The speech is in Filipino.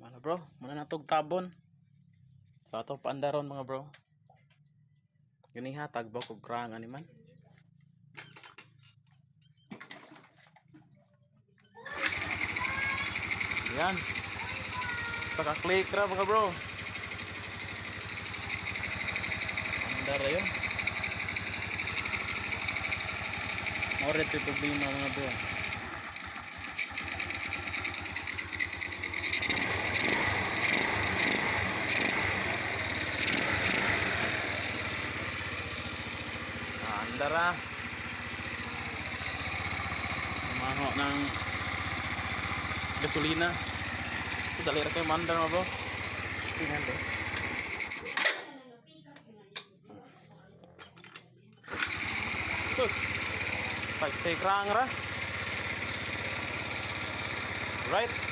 Mga bro, muna natog tabon. So ato paandaron mga bro. Gani hatag ba kog krang ani man. Yan. Saka click ra mga bro. Andar yun. More to problema mga bro. Andara. Maho ng gasolina. Ito dali ra kay mandar mga bro. Tingnan do. Sus. Pagsay krang ra. Right.